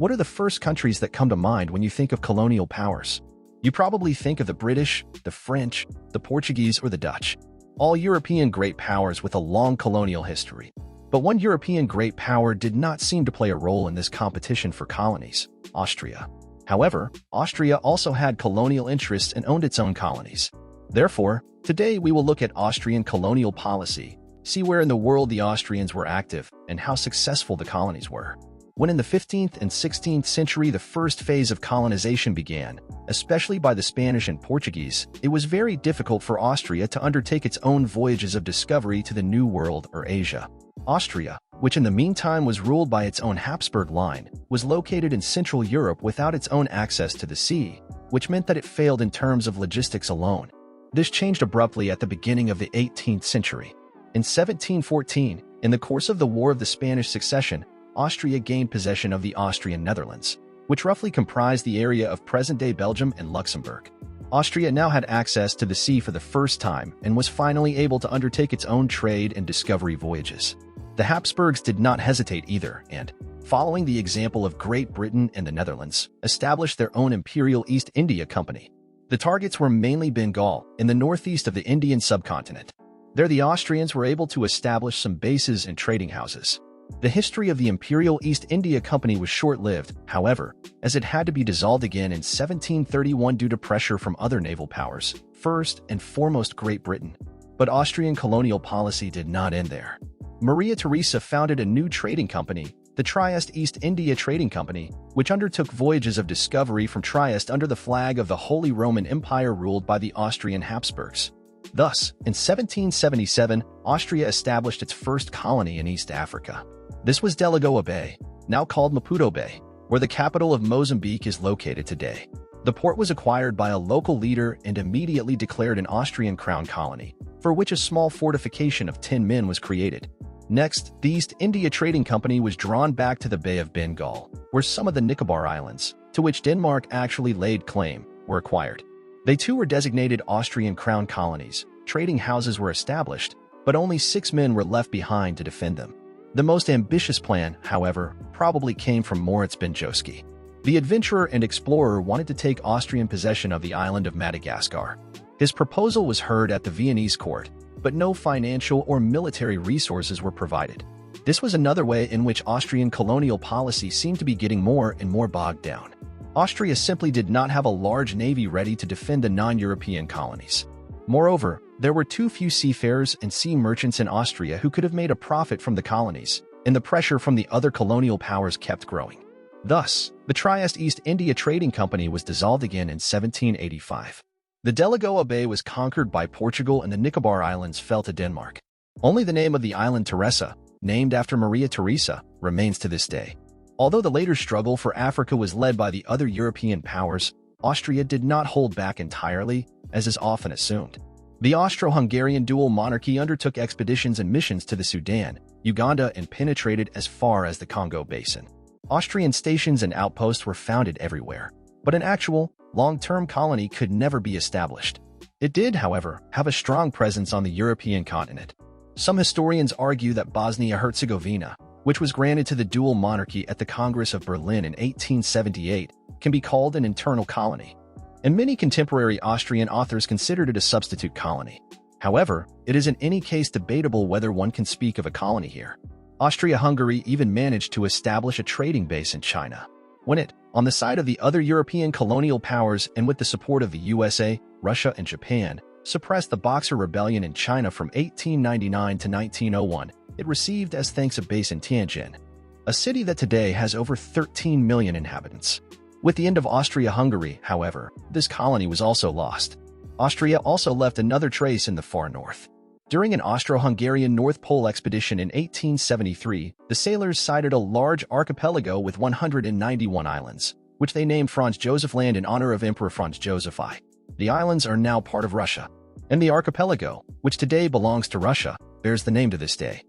What are the first countries that come to mind when you think of colonial powers? You probably think of the British, the French, the Portuguese, or the Dutch. All European great powers with a long colonial history. But one European great power did not seem to play a role in this competition for colonies: Austria. However, Austria also had colonial interests and owned its own colonies. Therefore, today we will look at Austrian colonial policy, see where in the world the Austrians were active, and how successful the colonies were. When in the 15th and 16th century the first phase of colonization began, especially by the Spanish and Portuguese, it was very difficult for Austria to undertake its own voyages of discovery to the New World or Asia. Austria, which in the meantime was ruled by its own Habsburg line, was located in Central Europe without its own access to the sea, which meant that it failed in terms of logistics alone. This changed abruptly at the beginning of the 18th century. In 1714, in the course of the War of the Spanish Succession, Austria gained possession of the Austrian Netherlands, which roughly comprised the area of present-day Belgium and Luxembourg. Austria now had access to the sea for the first time and was finally able to undertake its own trade and discovery voyages. The Habsburgs did not hesitate either and, following the example of Great Britain and the Netherlands, established their own Imperial East India Company. The targets were mainly Bengal, in the northeast of the Indian subcontinent. There the Austrians were able to establish some bases and trading houses. The history of the Imperial East India Company was short-lived, however, as it had to be dissolved again in 1731 due to pressure from other naval powers, first and foremost Great Britain. But Austrian colonial policy did not end there. Maria Theresa founded a new trading company, the Trieste East India Trading Company, which undertook voyages of discovery from Trieste under the flag of the Holy Roman Empire ruled by the Austrian Habsburgs. Thus, in 1777, Austria established its first colony in East Africa. This was Delagoa Bay, now called Maputo Bay, where the capital of Mozambique is located today. The port was acquired by a local leader and immediately declared an Austrian crown colony, for which a small fortification of 10 men was created. Next, the East India Trading Company was drawn back to the Bay of Bengal, where some of the Nicobar Islands, to which Denmark actually laid claim, were acquired. They too were designated Austrian crown colonies. Trading houses were established, but only 6 men were left behind to defend them. The most ambitious plan, however, probably came from Moritz Benjowski. The adventurer and explorer wanted to take Austrian possession of the island of Madagascar. His proposal was heard at the Viennese court, but no financial or military resources were provided. This was another way in which Austrian colonial policy seemed to be getting more and more bogged down. Austria simply did not have a large navy ready to defend the non-European colonies. Moreover, there were too few seafarers and sea merchants in Austria who could have made a profit from the colonies, and the pressure from the other colonial powers kept growing. Thus, the Trieste East India Trading Company was dissolved again in 1785. The Delagoa Bay was conquered by Portugal and the Nicobar Islands fell to Denmark. Only the name of the island Teresa, named after Maria Theresa, remains to this day. Although the later struggle for Africa was led by the other European powers, Austria did not hold back entirely, as is often assumed. The Austro-Hungarian dual monarchy undertook expeditions and missions to the Sudan, Uganda, and penetrated as far as the Congo Basin. Austrian stations and outposts were founded everywhere, but an actual, long-term colony could never be established. It did, however, have a strong presence on the European continent. Some historians argue that Bosnia-Herzegovina, which was granted to the dual monarchy at the Congress of Berlin in 1878, can be called an internal colony. And many contemporary Austrian authors considered it a substitute colony. However, it is in any case debatable whether one can speak of a colony here. Austria-Hungary even managed to establish a trading base in China. When it, on the side of the other European colonial powers and with the support of the USA, Russia, and Japan, suppressed the Boxer Rebellion in China from 1899 to 1901, it received as thanks a base in Tianjin, a city that today has over 13 million inhabitants. With the end of Austria-Hungary, however, this colony was also lost. Austria also left another trace in the far north. During an Austro-Hungarian North Pole expedition in 1873, the sailors sighted a large archipelago with 191 islands, which they named Franz Joseph Land in honor of Emperor Franz Joseph I. The islands are now part of Russia, and the archipelago, which today belongs to Russia, bears the name to this day.